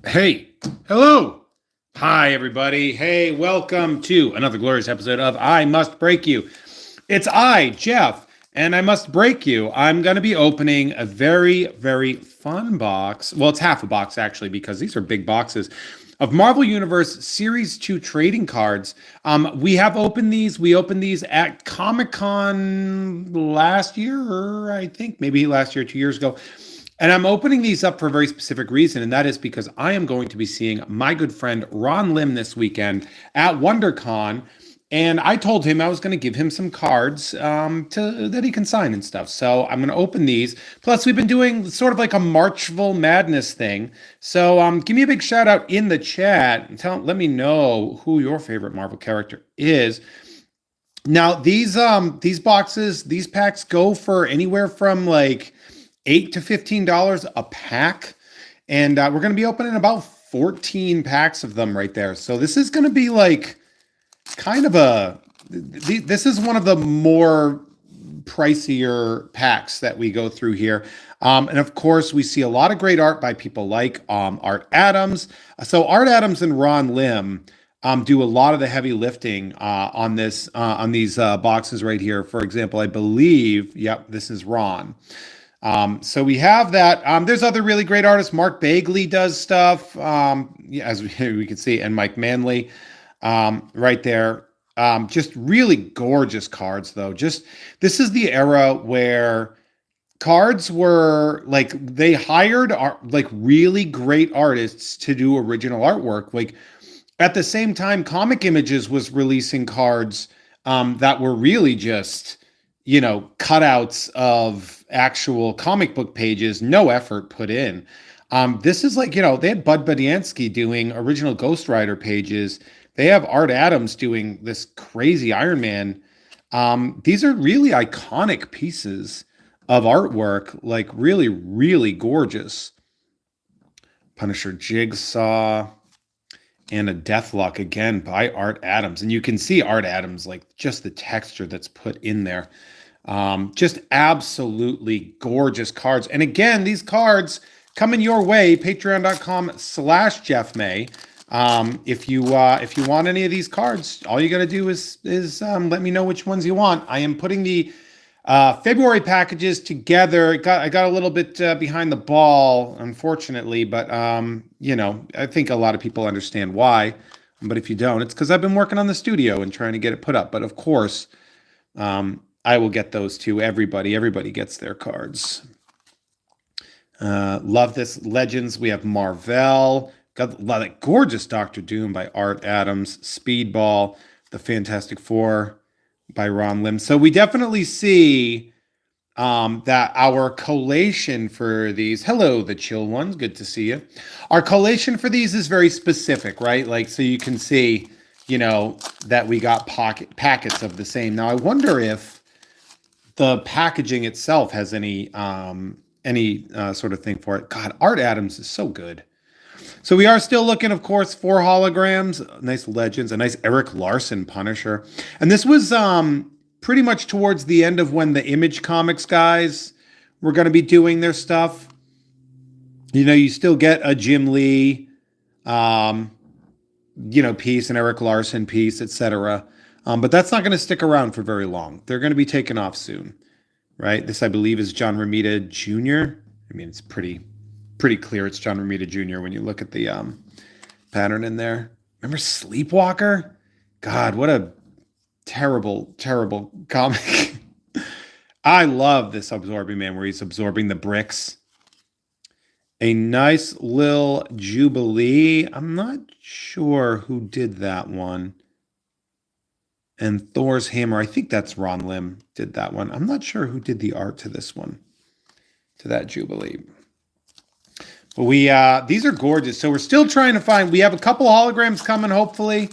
Hey, hello. Hi, everybody. Hey, welcome to another glorious episode of I Must Break You. It's I, Jeff, and I must break you. I'm going to be opening a very, very fun box. Well, it's half a box, actually, because these are big boxes of Marvel Universe Series 2 trading cards. We have opened these. We opened these at Comic Con last year, or I think maybe last year, 2 years ago. And I'm opening these up for a very specific reason, and that is because I am going to be seeing my good friend Ron Lim this weekend at WonderCon. And I told him I was going to give him some cards that he can sign and stuff. So I'm going to open these. Plus, we've been doing sort of like a Marchville Madness thing. So give me a big shout out in the chat and let me know who your favorite Marvel character is. Now, these boxes, these packs go for anywhere from like $8 to $15 a pack, and we're going to be opening about 14 packs of them right there. So this is going to be like kind of this is one of the more pricier packs that we go through here. And of course, we see a lot of great art by people like Art Adams. So Art Adams and Ron Lim do a lot of the heavy lifting on these boxes right here. For example, I believe, yep, this is Ron. So we have that. There's other really great artists. Mark Bagley does stuff, as we can see, and Mike Manley right there. Just really gorgeous cards, though. This is the era where cards were like they hired like really great artists to do original artwork. Like at the same time, Comic Images was releasing cards that were really just cutouts of actual comic book pages, no effort put in. This is like, they had Bud Budiansky doing original Ghost Rider pages. They have Art Adams doing this crazy Iron Man. These are really iconic pieces of artwork, like really, really gorgeous. Punisher Jigsaw and a Deathlock again by Art Adams. And you can see Art Adams, like just the texture that's put in there. Just absolutely gorgeous cards. And again, these cards coming your way, patreon.com/JeffMay. If you want any of these cards, all you got to do is let me know which ones you want. I am putting the February packages together. I got a little bit behind the ball, unfortunately, but I think a lot of people understand why. But if you don't, it's because I've been working on the studio and trying to get it put up. But of course, I will get those to everybody. Everybody gets their cards. Love this. Legends. We have Marvel. Got a lot of gorgeous Doctor Doom by Art Adams. Speedball. The Fantastic Four by Ron Lim. So we definitely see that our collation for these. Hello, the chill ones. Good to see you. Our collation for these is very specific, right? Like, so you can see, that we got packets of the same. Now, I wonder if the packaging itself has any sort of thing for it. God, Art Adams is so good. So we are still looking, of course, for holograms, nice Legends, a nice Eric Larson Punisher. And this was pretty much towards the end of when the Image Comics guys were going to be doing their stuff. You still get a Jim Lee, piece, an Eric Larson piece, etc. But that's not going to stick around for very long. They're going to be taken off soon, right? This, I believe, is John Romita Jr. I mean, it's pretty clear it's John Romita Jr. when you look at the pattern in there. Remember Sleepwalker? God, what a terrible, terrible comic. I love this Absorbing Man where he's absorbing the bricks. A nice little Jubilee. I'm not sure who did that one. And Thor's Hammer. I think that's Ron Lim did that one. I'm not sure who did the art to this one, to that Jubilee. But these are gorgeous. So we're still trying to find. We have a couple holograms coming, hopefully.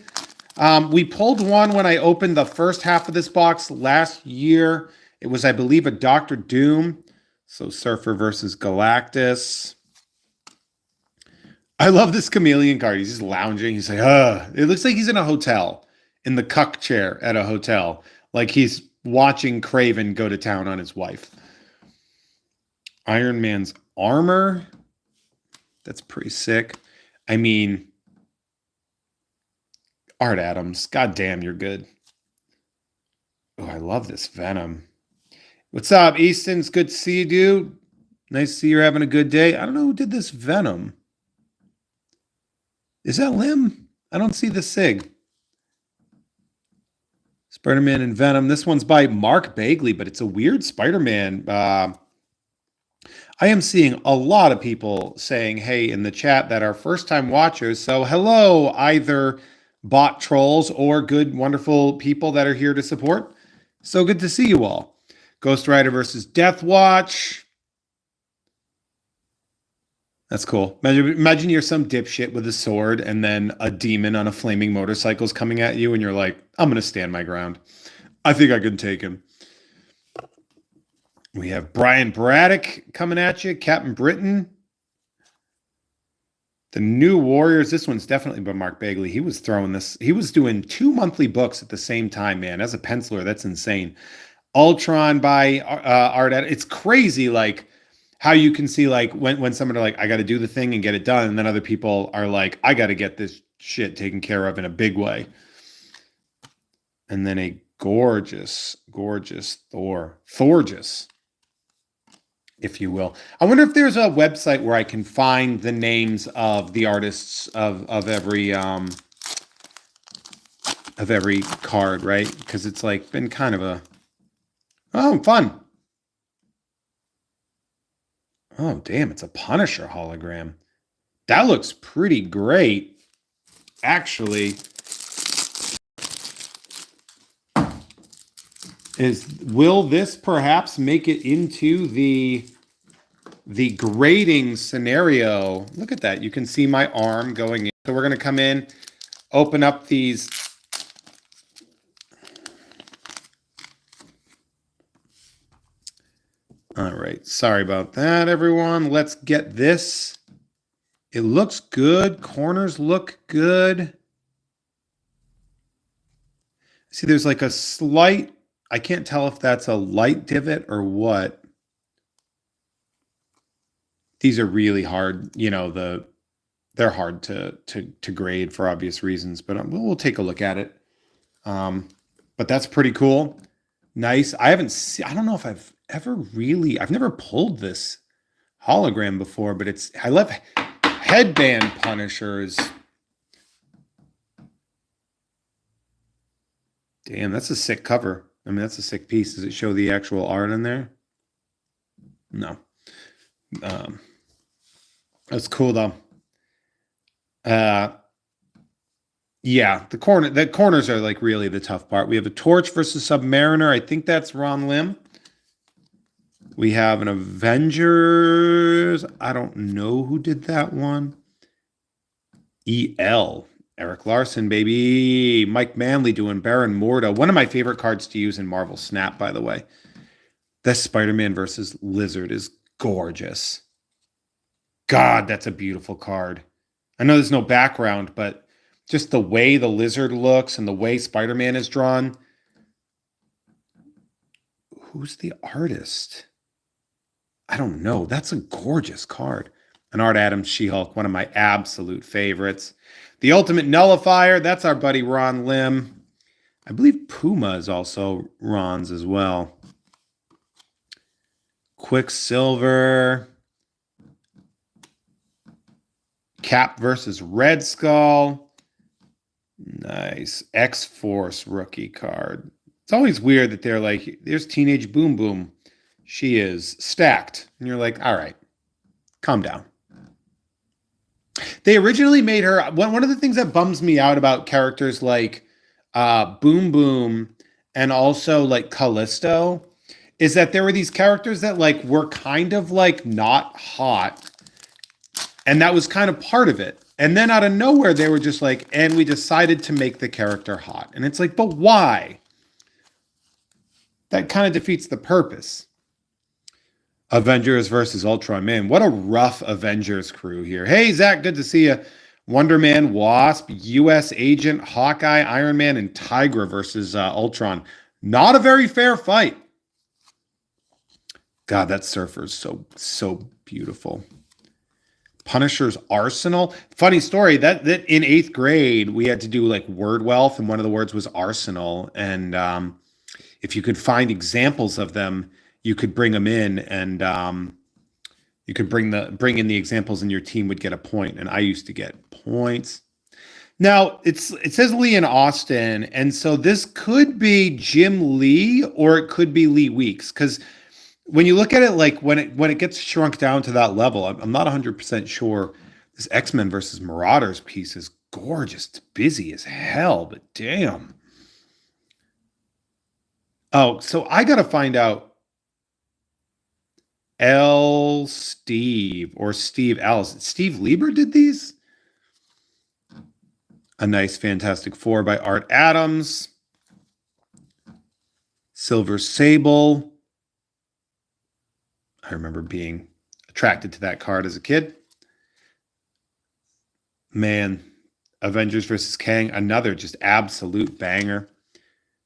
We pulled one when I opened the first half of this box last year. It was, I believe, a Doctor Doom. So Surfer versus Galactus. I love this chameleon card. He's just lounging. He's like, it looks like he's in a hotel. In the cuck chair at a hotel, like he's watching Craven go to town on his wife. Iron Man's armor. That's pretty sick. I mean, Art Adams, goddamn, you're good. Oh, I love this Venom. What's up, Easton? It's good to see you, dude. Nice to see you're having a good day. I don't know who did this Venom. Is that Lim? I don't see the SIG. Spider-Man and Venom. This one's by Mark Bagley, but it's a weird Spider-Man. I am seeing a lot of people saying, hey, in the chat that are first-time watchers. So hello, either bot trolls or good, wonderful people that are here to support. So good to see you all. Ghost Rider versus Death Watch. That's cool. Imagine you're some dipshit with a sword and then a demon on a flaming motorcycle is coming at you and you're like, I'm going to stand my ground. I think I can take him. We have Brian Braddock coming at you. Captain Britain. The New Warriors. This one's definitely by Mark Bagley. He was throwing this. He was doing 2 monthly books at the same time, man. As a penciler, that's insane. Ultron by Art. It's crazy, like, how you can see, like, when someone are like, I got to do the thing and get it done. And then other people are like, I got to get this shit taken care of in a big way. And then a gorgeous Thorgeous, if you will. I wonder if there's a website where I can find the names of the artists of every card, right? Because it's like been kind of a fun. Oh, damn, it's a Punisher hologram. That looks pretty great, actually. Will this perhaps make it into the grading scenario? Look at that. You can see my arm going in. So we're going to come in, open up these. All right. Sorry about that, everyone. Let's get this. It looks good. Corners look good. See, there's like a slight, I can't tell if that's a light divot or what. These are really hard, you know, they're hard to grade for obvious reasons, but we'll take a look at it. But that's pretty cool. Nice. I don't know if I've never pulled this hologram before, but I love headband Punishers. Damn, that's a sick cover. I mean, that's a sick piece. Does it show the actual art in there? No. That's cool though. Yeah, the corners are like really the tough part. We have a Torch versus Submariner. I think that's Ron Lim. We have an Avengers. I don't know who did that one. EL. Eric Larson, baby. Mike Manley doing Baron Mordo. One of my favorite cards to use in Marvel Snap, by the way. This Spider-Man versus Lizard is gorgeous. God, that's a beautiful card. I know there's no background, but just the way the Lizard looks and the way Spider-Man is drawn. Who's the artist? I don't know. That's a gorgeous card. An Art Adams She-Hulk, one of my absolute favorites. The Ultimate Nullifier, that's our buddy Ron Lim. I believe Puma is also Ron's as well. Quicksilver. Cap versus Red Skull. Nice. X-Force rookie card. It's always weird that they're like, there's Teenage Boom Boom. She is stacked. And you're like, all right, calm down. They originally made her, one of the things that bums me out about characters like Boom Boom and also like Callisto is that there were these characters that like were kind of like not hot. And that was kind of part of it. And then out of nowhere, they were just like, and we decided to make the character hot. And it's like, but why? That kind of defeats the purpose. Avengers versus Ultron. Man, what a rough Avengers crew here. Hey, Zach, good to see you. Wonder Man, Wasp, U.S. Agent, Hawkeye, Iron Man, and Tigra versus Ultron. Not a very fair fight. God, that Surfer's so beautiful. Punisher's Arsenal. Funny story that in eighth grade we had to do like word wealth, and one of the words was arsenal. And if you could find examples of them, you could bring them in, and you could bring in the examples, and your team would get a point. And I used to get points. Now it says Lee in Austin, and so this could be Jim Lee or it could be Lee Weeks, because when you look at it, like when it gets shrunk down to that level, I'm not 100% sure. This X-Men versus Marauders piece is gorgeous. It's busy as hell, but damn. Oh, so I got to find out L. Steve or Steve Alice. Steve Lieber did these? A nice Fantastic Four by Art Adams. Silver Sable. I remember being attracted to that card as a kid. Man, Avengers versus Kang, another just absolute banger.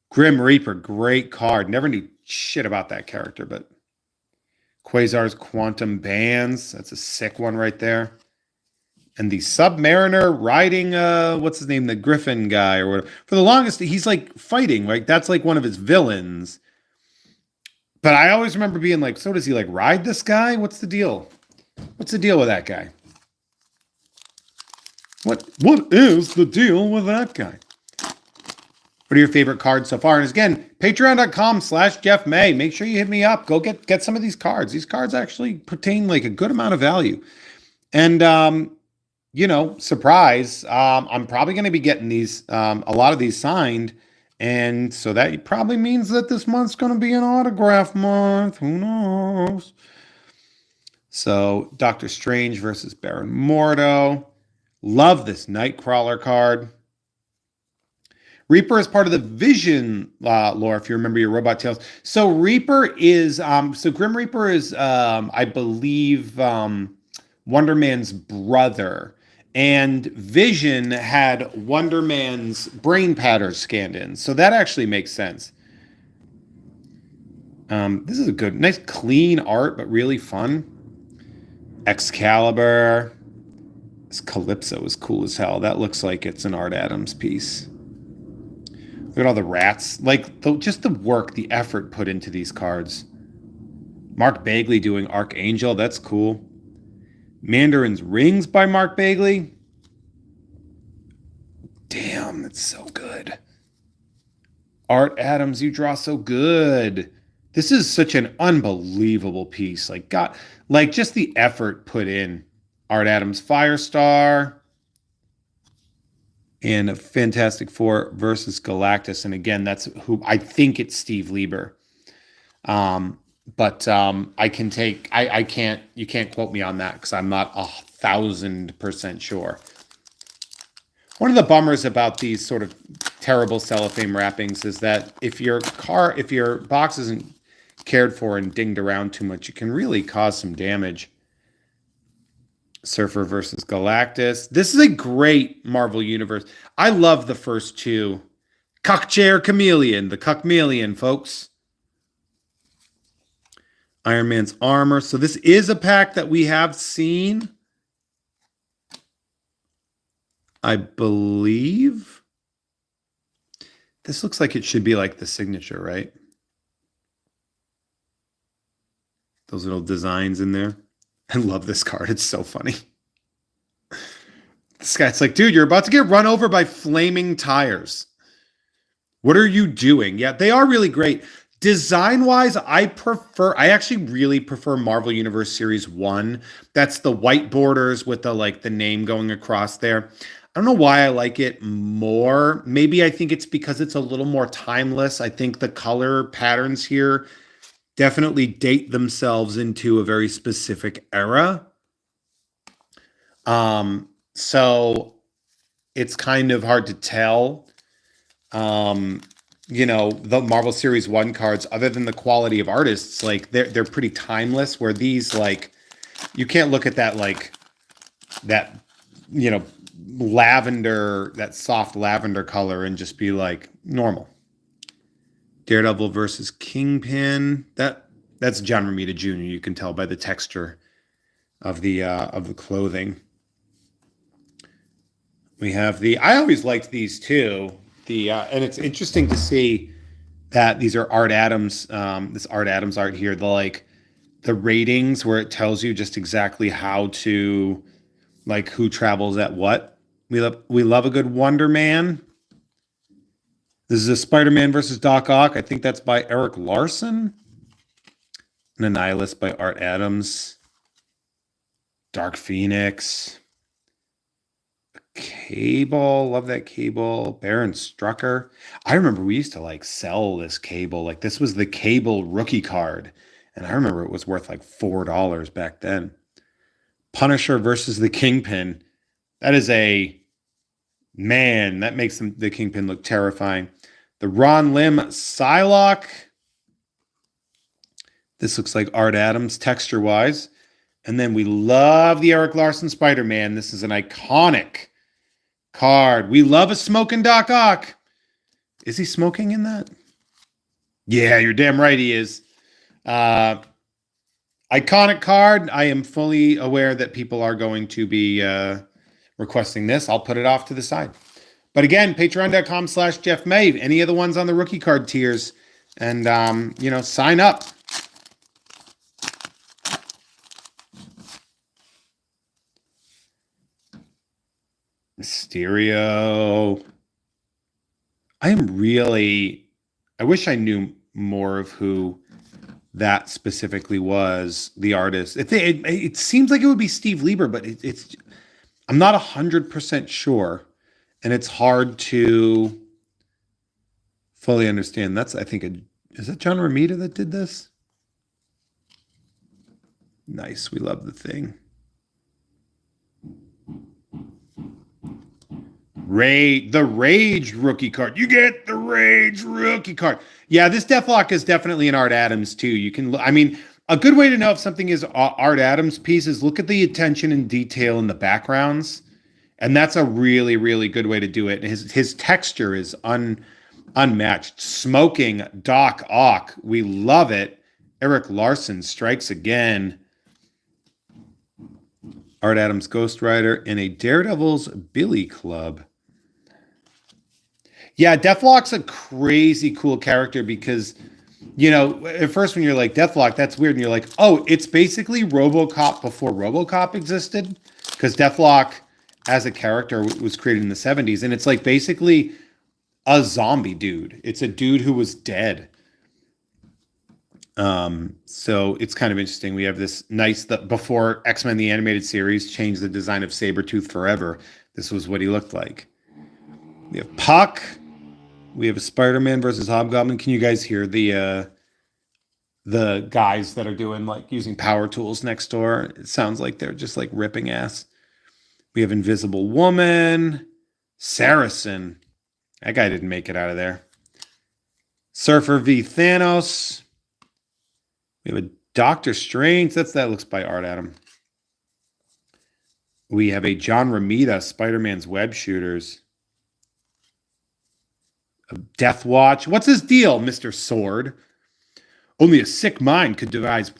Grim Reaper, great card. Never knew shit about that character, but Quasar's Quantum Bands, that's a sick one right there. And the Submariner riding, what's his name, the Griffin guy or whatever. For the longest, he's like fighting, right? That's like one of his villains. But I always remember being like, so does he like ride this guy? What's the deal? What's the deal with that guy? What is the deal with that guy? What are your favorite cards so far? And again, patreon.com/Jeff May. Make sure you hit me up. Go get some of these cards. These cards actually pertain like a good amount of value. And surprise, I'm probably going to be getting these, a lot of these signed. And so that probably means that this month's going to be an autograph month. Who knows? So Doctor Strange versus Baron Mordo. Love this Nightcrawler card. Reaper is part of the Vision lore, if you remember your Robot Tales. So Reaper is, so Grim Reaper is, I believe, Wonder Man's brother. And Vision had Wonder Man's brain patterns scanned in. So that actually makes sense. This is a good, nice, clean art, but really fun. Excalibur. This Calypso is cool as hell. That looks like it's an Art Adams piece. Look at all the rats. Like, just the work, the effort put into these cards. Mark Bagley doing Archangel. That's cool. Mandarin's Rings by Mark Bagley. Damn, that's so good. Art Adams, you draw so good. This is such an unbelievable piece. Like, God, like just the effort put in. Art Adams Firestar. And a Fantastic Four versus Galactus. And again, that's who I think it's Steve Lieber. But I can take, I can't, you can't quote me on that because I'm not 1,000% sure. One of the bummers about these sort of terrible cellophane wrappings is that if your box isn't cared for and dinged around too much, it can really cause some damage. Surfer versus Galactus. This is a great Marvel Universe. I love the first two. Cockchair Chameleon, the Cuckmeleon, folks. Iron Man's armor. So this is a pack that we have seen. I believe. This looks like it should be like the signature, right? Those little designs in there. I love this card. It's so funny. This guy's like, dude, you're about to get run over by flaming tires. What are you doing? Yeah, they are really great. Design-wise, I actually really prefer Marvel Universe Series 1. That's the white borders with the name going across there. I don't know why I like it more. Maybe I think it's because it's a little more timeless. I think the color patterns here definitely date themselves into a very specific era. So it's kind of hard to tell. The Marvel Series 1 cards, other than the quality of artists, like they're pretty timeless, where these, like, you can't look at that, like that, lavender, that soft lavender color and just be like normal. Daredevil versus Kingpin. That's John Romita Jr. You can tell by the texture of the clothing. We have I always liked these too. And it's interesting to see that these are Art Adams, this Art Adams art here, the ratings where it tells you just exactly how to, like, who travels at what. We love a good Wonder Man. This is a Spider-Man versus Doc Ock. I think that's by Eric Larson. An Annihilus by Art Adams. Dark Phoenix. Cable, love that Cable. Baron Strucker. I remember we used to like sell this Cable. Like, this was the Cable rookie card, and I remember it was worth like $4 back then. Punisher versus the Kingpin. That is that makes the Kingpin look terrifying. The Ron Lim Psylocke. This looks like Art Adams texture wise. And then we love the Eric Larson Spider-Man. This is an iconic card. We love a smoking Doc Ock. Is he smoking in that? Yeah, you're damn right he is. Iconic card. I am fully aware that people are going to be requesting this. I'll put it off to the side. But again, patreon.com/JeffMave. Any of the ones on the rookie card tiers. And, sign up. Mysterio. I wish I knew more of who that specifically was, the artist. It seems like it would be Steve Lieber, but I'm not 100% sure, and it's hard to fully understand. That's, I think, is that John Romita that did this? Nice. We love the Thing. The Rage rookie card. You get the Rage rookie card. Yeah, this Deathlock is definitely an Art Adams too. A good way to know if something is Art Adams piece is look at the attention and detail in the backgrounds. And that's a really, really good way to do it. His texture is unmatched. Smoking Doc Ock. We love it. Eric Larson strikes again. Art Adams Ghost Rider in a Daredevil's Billy Club. Yeah, Deathlock's a crazy cool character because, at first when you're like, Deathlock, that's weird. And you're like, oh, it's basically RoboCop before RoboCop existed. Because Deathlock as a character was created in the 70s. And it's like basically a zombie dude. It's a dude who was dead. So it's kind of interesting. We have this before X-Men the Animated Series changed the design of Sabretooth forever. This was what he looked like. We have Puck. We have a Spider-Man versus Hobgoblin. Can you guys hear the guys that are doing using power tools next door? It sounds like they're just ripping ass. We have Invisible Woman. Saracen. That guy didn't make it out of there. Surfer v Thanos. We have a Doctor Strange. That looks by Art Adam. We have a John Romita, Spider-Man's Web Shooters. A Death Watch. What's his deal, Mr. Sword? Only a sick mind could derive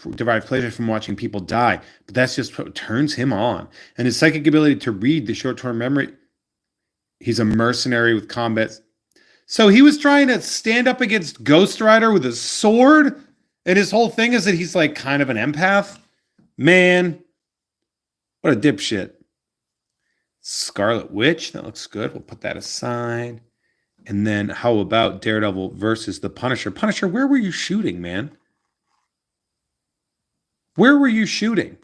pleasure from watching people die, but that's just what turns him on. And his psychic ability to read the short-term memory. He's a mercenary with combat. So he was trying to stand up against Ghost Rider with a sword? And his whole thing is that he's kind of an empath? Man, what a dipshit. Scarlet Witch, that looks good. We'll put that aside. And then how about Daredevil versus the Punisher? Punisher, where were you shooting, man? Where were you shooting?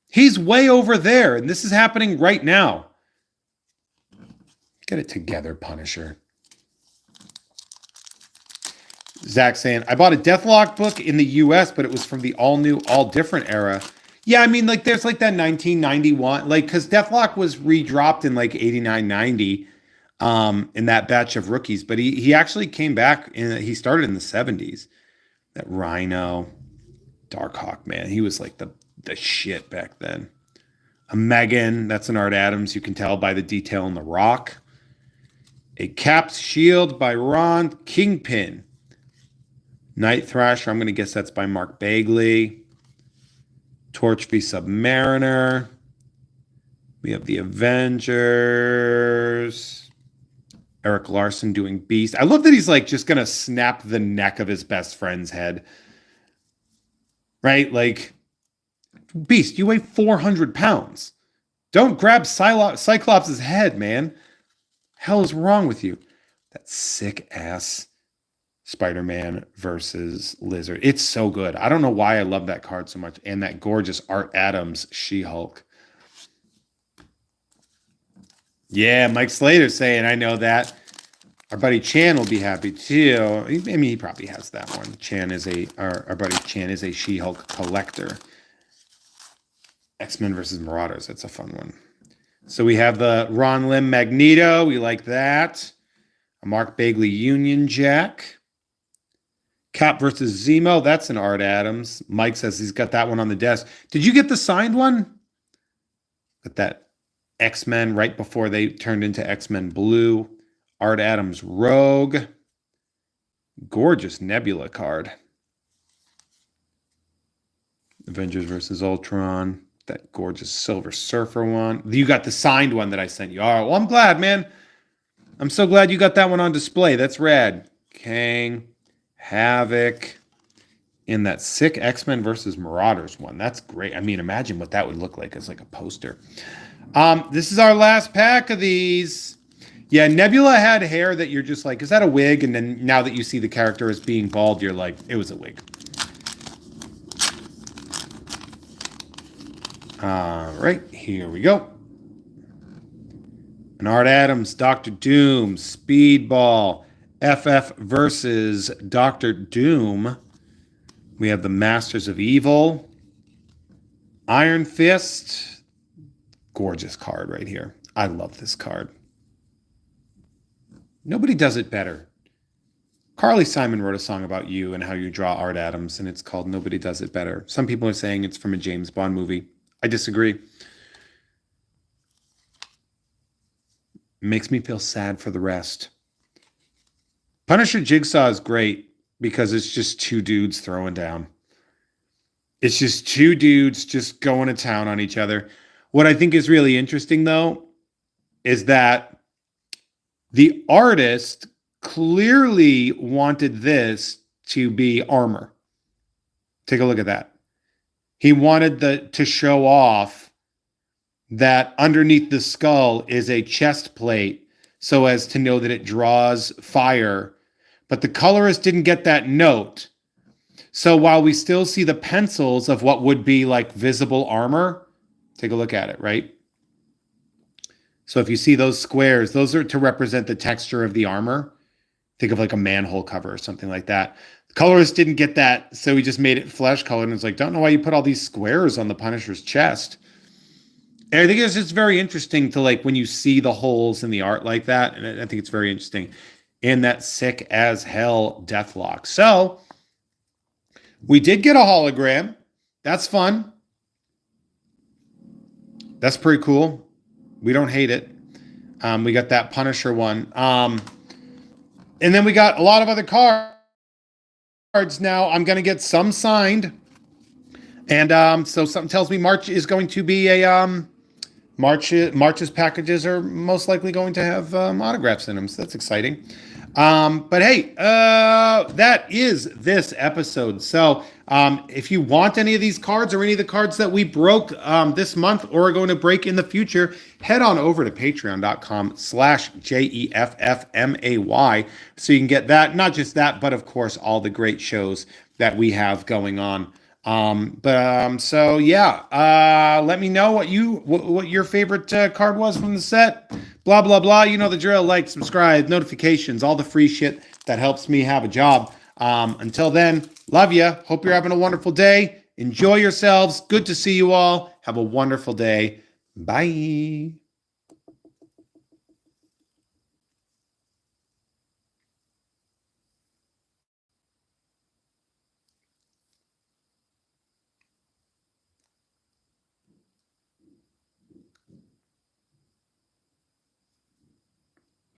He's way over there, and this is happening right now. Get it together, Punisher. Zach saying, I bought a Deathlock book in the US, but it was from the all new, all different era. Yeah, there's that 1991, because Deathlock was redropped in 89, 90 in that batch of rookies, but he actually came back he started in the 70s. That Rhino, Darkhawk, man, he was the shit back then. A Megan, that's an Art Adams, you can tell by the detail in the rock. A Cap's Shield by Ron. Kingpin. Night Thrasher, I'm going to guess that's by Mark Bagley. Torch v Submariner. We have the Avengers. Eric Larson doing Beast. I love that he's like just going to snap the neck of his best friend's head. Right? Like, Beast, you weigh 400 pounds. Don't grab Cyclops' head, man. Hell is wrong with you? That sick ass Spider-Man versus Lizard. It's so good. I don't know why I love that card so much. And that gorgeous Art Adams She-Hulk. Yeah, Mike Slater saying, I know that. Our buddy Chan will be happy too. I mean, he probably has that one. Our buddy Chan is a She-Hulk collector. X-Men versus Marauders. That's a fun one. So we have the Ron Lim Magneto. We like that. A Mark Bagley Union Jack. Cap versus Zemo. That's an Art Adams. Mike says he's got that one on the desk. Did you get the signed one? Got that X-Men right before they turned into X-Men Blue. Art Adams Rogue. Gorgeous Nebula card. Avengers versus Ultron. That gorgeous Silver Surfer one. You got the signed one that I sent you. All right, well, I'm glad, man. I'm so glad you got that one on display. That's rad. Kang, Havoc, in that sick X-Men versus Marauders one. That's great. I mean, imagine what that would look like as like a poster. This is our last pack of these. Yeah, Nebula had hair that you're just like, is that a wig? And then now that you see the character as being bald, you're like, it was a wig. All right, here we go. An Art Adams, Dr. Doom, Speedball, FF versus Dr. Doom. We have the Masters of Evil, Iron Fist. Gorgeous card right here. I love this card. Nobody does it better. Carly Simon wrote a song about you and how you draw Art Adams, and it's called Nobody Does It Better. Some people are saying it's from a James Bond movie. I disagree. Makes me feel sad for the rest. Punisher Jigsaw is great because it's just two dudes throwing down. It's just two dudes just going to town on each other. What I think is really interesting, though, is that the artist clearly wanted this to be armor. Take a look at that. He wanted to show off that underneath the skull is a chest plate so as to know that it draws fire. But the colorist didn't get that note. So while we still see the pencils of what would be like visible armor, take a look at it, right? So if you see those squares, those are to represent the texture of the armor. Think of like a manhole cover or something like that. The colorist didn't get that, so he just made it flesh colored and it's like, don't know why you put all these squares on the Punisher's chest. And I think it's just very interesting to like when you see the holes in the art like that, and I think it's very interesting. And that sick as hell Deathlock. So we did get a hologram. That's fun. That's pretty cool. We don't hate it. We got that Punisher one. And then we got a lot of other cards now. I'm going to get some signed. And so something tells me March is going to be a... March's packages are most likely going to have autographs in them. So that's exciting. But hey, that is this episode. So if you want any of these cards or any of the cards that we broke this month or are going to break in the future, head on over to patreon.com/JEFFMAY so you can get that. Not just that, but of course, all the great shows that we have going on. So yeah, let me know what your favorite card was from the set. Blah, blah, blah. You know the drill. Like, subscribe, notifications, all the free shit that helps me have a job. Until then, love ya. Hope you're having a wonderful day. Enjoy yourselves. Good to see you all. Have a wonderful day. Bye.